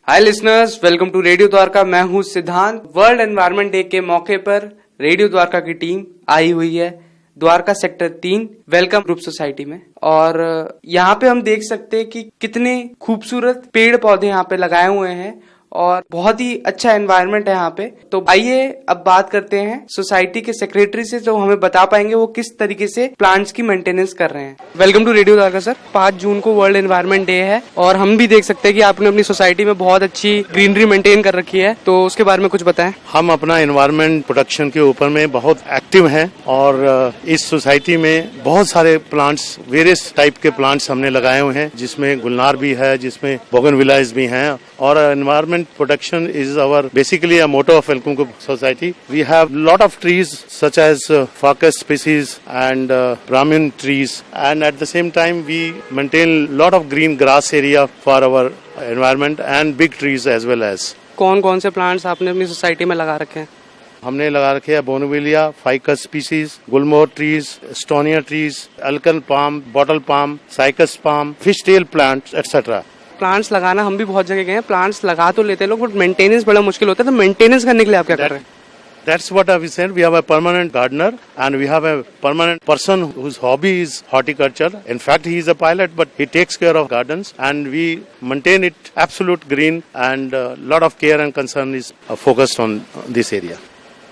Hi listeners, welcome to radio Dwarka. मैं हूं सिद्धांत। वर्ल्ड एनवायरनमेंट डे के मौके पर रेडियो द्वारका की टीम आई हुई है Dwarka sector 3 welcome group society में। और यहाँ पे हम देख सकते हैं कि कितने खूबसूरत पेड़ पौधे यहाँ पे लगाए हुए हैं और बहुत ही अच्छा एनवायरनमेंट है यहाँ पे। तो आइए अब बात करते हैं सोसाइटी के सेक्रेटरी से, जो हमें बता पाएंगे वो किस तरीके से प्लांट्स की मेंटेनेंस कर रहे हैं। Welcome to radio Dwarka sir. 5 June को वर्ल्ड एनवायरनमेंट डे है और हम भी देख सकते हैं कि आपने अपनी सोसाइटी में बहुत अच्छी ग्रीनरी मेंटेन कर रखी है, तो उसके बारे में कुछ बताएं। हम अपना एनवायरनमेंट प्रोटेक्शन के ऊपर में बहुत एक्टिव हैं और इस सोसाइटी में बहुत सारे प्लांट्स, वेरियस टाइप के प्लांट्स हमने लगाए हुए हैं, जिसमें गुलनार भी है, जिसमें बोगनविलास भी हैं। और environment protection is our basically a motto of Welcome Group Society. We have lot of trees such as ficus species and Brahmin trees, and at the same time we maintain lot of green grass area for our environment and big trees as well as. कौन-कौन से plants आपने अपनी society में लगा रखे हैं? हमने लगा रखे हैं bougainvillea, ficus species, gulmohar trees, स्टोनिया ट्रीज, अल्कन palm, bottle palm, cycas palm, fish tail plant etcetera. Plants लगाना हम भी बहुत जगह गए हैं, प्लांट्स लगा तो लेते हैं लोग, बट मेंटेनेंस बड़ा मुश्किल होता है। तो मेंटेनेंस करने के लिए आप क्या कर रहे हैं? That's what I said. We have a permanent gardener and we have a permanent person whose hobby is horticulture. In fact, he is a pilot, but he takes care of gardens and we maintain it absolute green, and a lot of care and concern is focused on this area.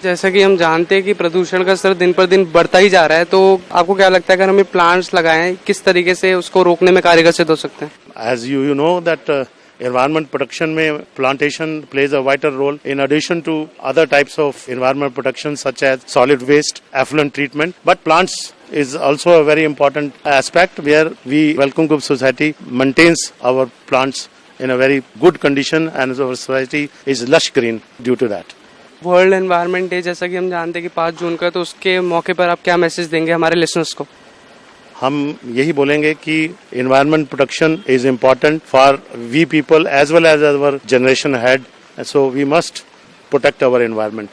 जैसा कि हम जानते हैं कि प्रदूषण का स्तर दिन पर दिन बढ़ता ही जा रहा है, तो आपको क्या लगता है अगर हम ये प्लांट्स लगाएं, किस तरीके से उसको रोकने में कारगर सिद्ध हो सकते हैं? As you know that environment protection में plantation plays a vital role in addition to other types of environment protection such as solid waste, effluent treatment. But plants is also a very important aspect where we Welcome Group Society maintains our plants in a very good condition and our society is lush green due to that. World environment day जैसा कि हम जानते हैं कि 5 जून का, तो उसके मौके पर आप क्या मैसेज देंगे हमारे लिसनर्स को? हम यही बोलेंगे कि environment protection is important for we people as well as our generation head, so we must protect our environment.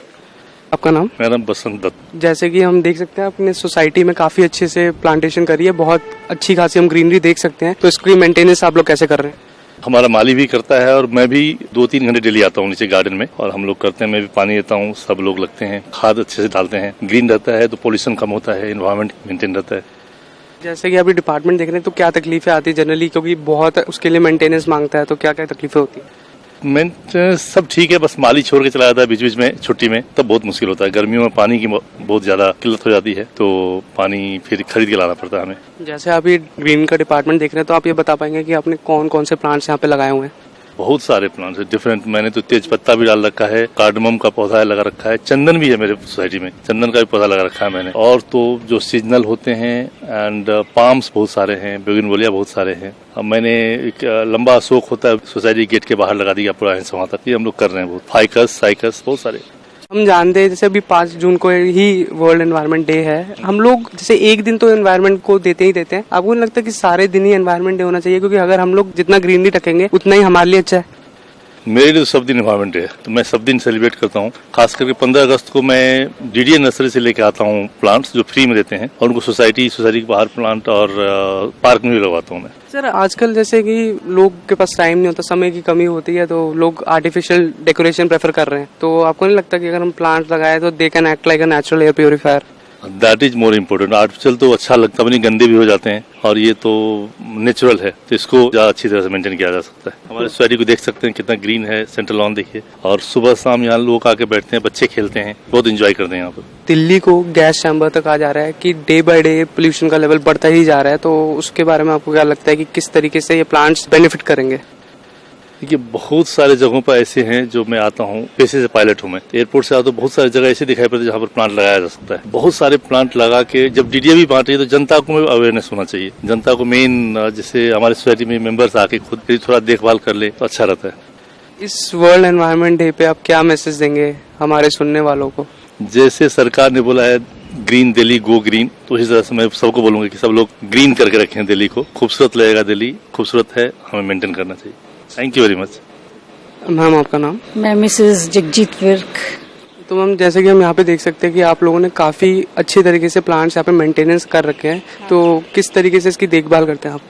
आपका नाम? मेरा नाम बसंत दत्त। जैसे कि हम देख सकते हैं अपने सोसाइटी में काफी अच्छे से प्लांटेशन करी है, बहुत अच्छी खासी हम ग्रीनरी देख सकते हैं, तो इसकी मेंटेनेंस आप लोग कैसे कर रहे हैं? हमारा माली भी करता है और मैं भी 2-3 घंटे डेली आता हूँ नीचे गार्डन में, और हम लोग करते हैं। मैं भी पानी देता हूँ, सब लोग लगते हैं, खाद अच्छे से डालते हैं। ग्रीन रहता है तो पोल्यूशन कम होता है, एनवायरनमेंट मेंटेन रहता है। जैसे कि अभी डिपार्टमेंट देख रहे हैं, तो क्या तकलीफें आती है जनरली, क्योंकि बहुत उसके लिए मेंटेनेंस मांगता है, तो क्या क्या तकलीफें होती है? मेंटेनेंस सब ठीक है, बस माली छोड़ के चला जाता है बीच बीच में छुट्टी में, तब बहुत मुश्किल होता है। गर्मियों में पानी की बहुत ज्यादा किल्लत हो जाती है, तो पानी फिर खरीद के लाना पड़ता है हमें। जैसे आप ये ग्रीन का डिपार्टमेंट देख रहे हैं, तो आप ये बता पाएंगे कि आपने कौन कौन से प्लांट्स यहाँ पे लगाए हुए हैं? बहुत सारे प्लांट्स है डिफरेंट। मैंने तो तेज पत्ता भी डाल रखा है, कार्डमम का पौधा लगा रखा है, चंदन भी है मेरे सोसाइटी में, चंदन का भी पौधा लगा रखा है मैंने। और तो जो सीजनल होते हैं एंड पाम्स बहुत सारे हैं, बोगनविलिया बहुत सारे हैं। अब मैंने एक लंबा अशोक होता है सोसाइटी गेट के बाहर लगा दिया पूरा वहां तक, ये हम लोग कर रहे हैं। बहुत फाइकस, साइकस बहुत सारे। हम जानते हैं जैसे अभी 5 जून को ही वर्ल्ड एनवायरनमेंट डे है, हम लोग जैसे एक दिन तो एनवायरनमेंट को देते ही देते हैं, आपको नहीं लगता कि सारे दिन ही एनवायरनमेंट डे होना चाहिए? क्योंकि अगर हम लोग जितना ग्रीनरी रखेंगे उतना ही हमारे लिए अच्छा है। मेरे लिए तो सब दिन एनवायरनमेंट डे है, तो मैं सब दिन सेलिब्रेट करता हूँ। खास करके 15 अगस्त को मैं डीडीए नर्सरी से लेके आता हूँ प्लांट्स, जो फ्री में देते हैं, और उनको सोसाइटी के बाहर प्लांट और पार्क में भी लगवाता हूँ मैं। सर आजकल जैसे कि लोग के पास टाइम नहीं होता, समय की कमी होती है, तो लोग आर्टिफिशियल डेकोरेशन प्रेफर कर रहे हैं, तो आपको नहीं लगता कि अगर हम प्लांट लगाए तो they can act like a natural air purifier? That is more important. Artificial तो अच्छा लगता है, गंदे भी हो जाते हैं, और ये तो नेचुरल है, तो इसको ज्यादा अच्छी तरह से मेंटेन किया जा सकता है। हमारे सोसाइटी को देख सकते हैं कितना ग्रीन है, सेंट्रल लॉन देखिए, और सुबह शाम यहाँ लोग आके बैठते हैं, बच्चे खेलते हैं, बहुत एंजॉय करते हैं यहाँ पर। दिल्ली को गैस चैम्बर तक आ जा रहा है कि डे बाय डे पोल्यूशन का लेवल बढ़ता ही जा रहा है, तो उसके बारे में आपको क्या लगता है कि किस तरीके से ये प्लांट्स बेनिफिट करेंगे? देखिए बहुत सारे जगहों पर ऐसे हैं जो मैं आता हूँ, पेशे से पायलट हूँ मैं, एयरपोर्ट से आता हूँ, बहुत सारी जगह ऐसे दिखाई पड़ती है जहाँ पर प्लांट लगाया जा सकता है। बहुत सारे प्लांट लगा के जब डीडीए भी बांट रही है, तो जनता को अवेयरनेस होना चाहिए। जनता को मेन, जैसे हमारे सोसाइटी में मेंबर्स आके खुद थोड़ा देखभाल कर ले तो अच्छा रहता है। इस वर्ल्ड एनवायरनमेंट डे पे आप क्या मैसेज देंगे हमारे सुनने वालों को? जैसे सरकार ने बोला है ग्रीन दिल्ली गो ग्रीन, तो इसी तरह से मैं सबको बोलूंगा कि सब लोग ग्रीन करके रखें दिल्ली को। खूबसूरत लगेगा दिल्ली, खूबसूरत है, हमें मेंटेन करना चाहिए। Thank you very much. Ma'am आपका नाम? मैं मिसेस जगजीत विर्क। तो मैम जैसे कि हम यहाँ पे देख सकते हैं कि आप लोगों ने काफी अच्छे तरीके से प्लांट्स यहाँ पे मेंटेनेंस कर रखे हैं, तो किस तरीके से इसकी देखभाल करते हैं आप?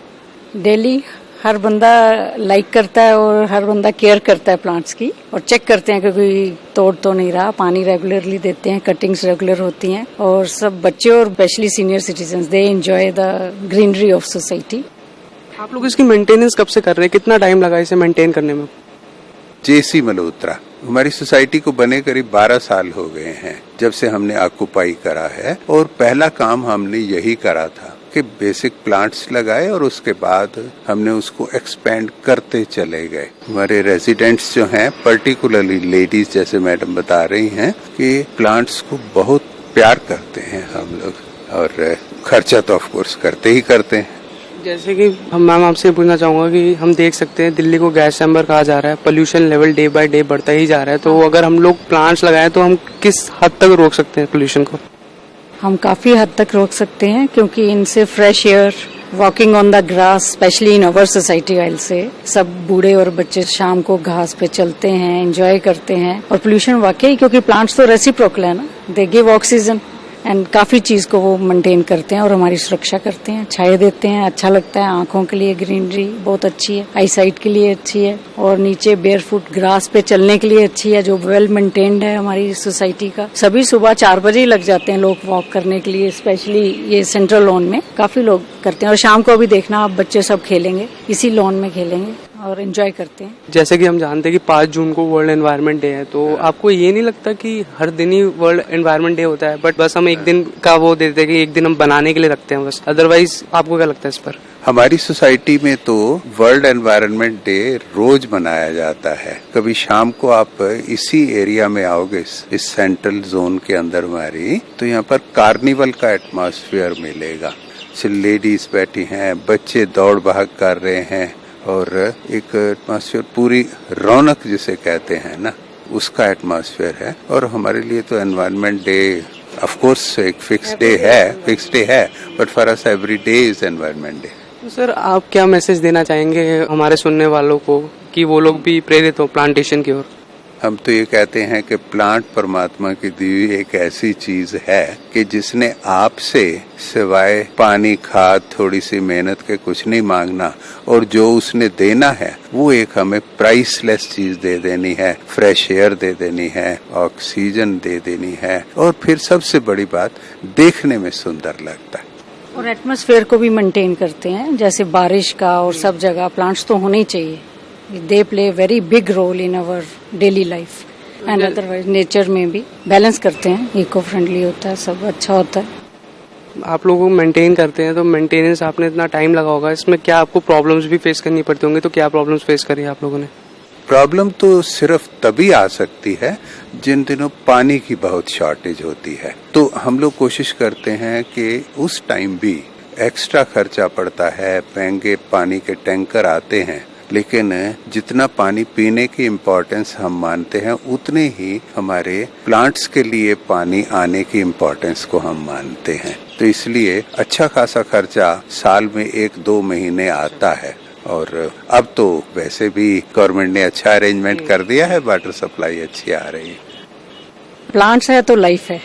डेली हर बंदा लाइक करता है और हर बंदा केयर करता है प्लांट्स की, और चेक करते हैं कि कोई तोड़ तो नहीं रहा। पानी रेगुलरली देते हैं, कटिंग्स रेगुलर होती हैं, और सब बच्चे और specially senior citizens they enjoy the greenery of society. आप लोग इसकी मेंटेनेंस कब से कर रहे हैं? कितना टाइम लगा इसे मेंटेन करने में? जेसी मल्होत्रा, हमारी सोसाइटी को बने करीब 12 साल हो गए हैं जब से हमने ऑक्यूपाई करा है, और पहला काम हमने यही करा था कि बेसिक प्लांट्स लगाए और उसके बाद हमने उसको एक्सपेंड करते चले गए। हमारे रेजिडेंट्स जो हैं, पर्टिकुलरली लेडीज जैसे मैडम बता रही हैं, कि प्लांट्स को बहुत प्यार करते हैं हम लोग, और खर्चा तो ऑफ कोर्स करते ही करते हैं। जैसे कि हम मैम आपसे पूछना चाहूंगा कि हम देख सकते हैं दिल्ली को गैस चैम्बर कहा जा रहा है, pollution level day by day बढ़ता ही जा रहा है, तो अगर हम लोग प्लांट्स लगाएं तो हम किस हद तक रोक सकते हैं पोल्यूशन को? हम काफी हद तक रोक सकते हैं, क्योंकि इनसे fresh air, walking on the grass, specially in our society while से सब बूढ़े और बच्चे शाम को घास पे चलते हैं, एंजॉय करते हैं। और पोल्यूशन वाकई, क्योंकि प्लांट्स तो रेसिप्रोकल है ना, दे गिव ऑक्सीजन एंड काफी चीज को वो मेंटेन करते हैं और हमारी सुरक्षा करते हैं, छाए देते हैं। अच्छा लगता है, आंखों के लिए ग्रीनरी बहुत अच्छी है, आई साइट के लिए अच्छी है, और नीचे बेयर फुट ग्रास पे चलने के लिए अच्छी है, जो वेल मेंटेन्ड है हमारी सोसाइटी का। सभी सुबह 4 बजे ही लग जाते हैं लोग वॉक करने के लिए, स्पेशली ये सेंट्रल लॉन में काफी लोग करते हैं। और शाम को भी देखना आप, बच्चे सब खेलेंगे इसी लॉन में, खेलेंगे और एंजॉय करते हैं। जैसे कि हम जानते हैं कि 5 जून को वर्ल्ड एनवायरनमेंट डे है, तो आपको ये नहीं लगता कि हर दिन ही वर्ल्ड एनवायरनमेंट डे होता है, बट बस हम एक दिन का वो देते हैं कि एक दिन हम बनाने के लिए रखते हैं बस, अदरवाइज आपको क्या लगता है इस पर? हमारी सोसाइटी में तो वर्ल्ड एनवायरनमेंट डे रोज मनाया जाता है। कभी शाम को आप इसी एरिया में आओगे, इस सेंट्रल जोन के अंदर हमारी, तो यहाँ पर कार्निवल का एटमॉस्फेयर मिलेगा। लेडीज बैठी हैं, बच्चे दौड़ भाग कर रहे हैं, और एक एटमॉस्फेयर, पूरी रौनक जिसे कहते हैं ना, उसका एटमॉस्फेयर है। और हमारे लिए तो एनवायरनमेंट डे ऑफ कोर्स एक फिक्स डे है, but for us every day is environment day. तो सर, आप क्या मैसेज देना चाहेंगे हमारे सुनने वालों को कि वो लोग भी प्रेरित हो प्लांटेशन की ओर? हम तो ये कहते हैं कि प्लांट परमात्मा की दी हुई एक ऐसी चीज है कि जिसने आपसे सिवाय पानी, खाद, थोड़ी सी मेहनत के कुछ नहीं मांगना, और जो उसने देना है वो एक हमें प्राइसलेस चीज दे देनी है, फ्रेश एयर दे देनी है, ऑक्सीजन दे देनी है, और फिर सबसे बड़ी बात, देखने में सुंदर लगता है। और एटमॉस्फेयर को भी मेंटेन करते हैं, जैसे बारिश का, और सब जगह प्लांट्स तो होने ही चाहिए। They play very big role in our daily life and otherwise nature में भी बैलेंस करते हैं, इको फ्रेंडली होता है, सब अच्छा होता है। आप लोगों को मेंटेन करते हैं, तो मेंटेनेंस आपने इतना टाइम लगा होगा, इसमें क्या आपको प्रॉब्लम्स भी फेस करनी पड़ती होंगी? तो क्या प्रॉब्लम्स फेस करी आप लोगों ने? प्रॉब्लम तो सिर्फ तभी आ सकती है जिन दिनों पानी की बहुत शॉर्टेज होती है, तो हम लोग कोशिश करते हैं कि उस टाइम भी एक्स्ट्रा खर्चा पड़ता है, महंगे पानी के टैंकर आते हैं, लेकिन जितना पानी पीने की इम्पोर्टेंस हम मानते हैं, उतने ही हमारे प्लांट्स के लिए पानी आने की इम्पोर्टेंस को हम मानते हैं। तो इसलिए अच्छा खासा खर्चा साल में 1-2 महीने आता है, और अब तो वैसे भी गवर्नमेंट ने अच्छा अरेंजमेंट कर दिया है, वाटर सप्लाई अच्छी आ रही है। प्लांट्स है तो लाइफ है,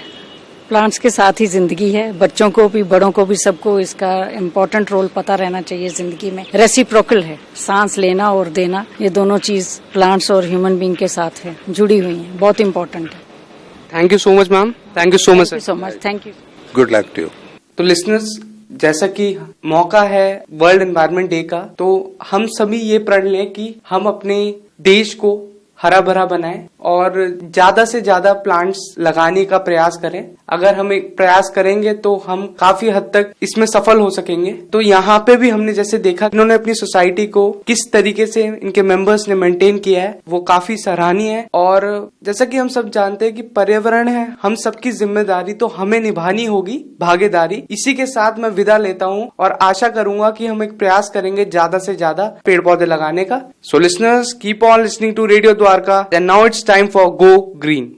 प्लांट्स के साथ ही जिंदगी है। बच्चों को भी, बड़ों को भी, सबको इसका इम्पोर्टेंट रोल पता रहना चाहिए जिंदगी में। रेसिप्रोकल है, सांस लेना और देना, ये दोनों चीज प्लांट्स और ह्यूमन बीइंग के साथ है, जुड़ी हुई है, बहुत इम्पोर्टेंट है। Thank you so much ma'am, thank you so much sir. So much, thank you. Good luck to you. तो लिसनर्स, जैसा कि मौका है वर्ल्ड एनवायरनमेंट डे का, तो हम सभी ये प्रण लें कि हम अपने देश को हरा भरा बनाएं और ज्यादा से ज्यादा प्लांट्स लगाने का प्रयास करें। अगर हम एक प्रयास करेंगे तो हम काफी हद तक इसमें सफल हो सकेंगे। तो यहाँ पे भी हमने जैसे देखा, इन्होंने अपनी सोसाइटी को किस तरीके से इनके मेंबर्स ने मेंटेन किया है, वो काफी सराहनीय है। और जैसा कि हम सब जानते हैं कि पर्यावरण है हम सबकी जिम्मेदारी, तो हमें निभानी होगी भागीदारी। इसी के साथ मैं विदा लेता हूँ और आशा करूंगा कि हम एक प्रयास करेंगे ज्यादा से ज्यादा पेड़ पौधे लगाने का। So listeners, keep on listening to radio Dwarka, and now it's time for go green.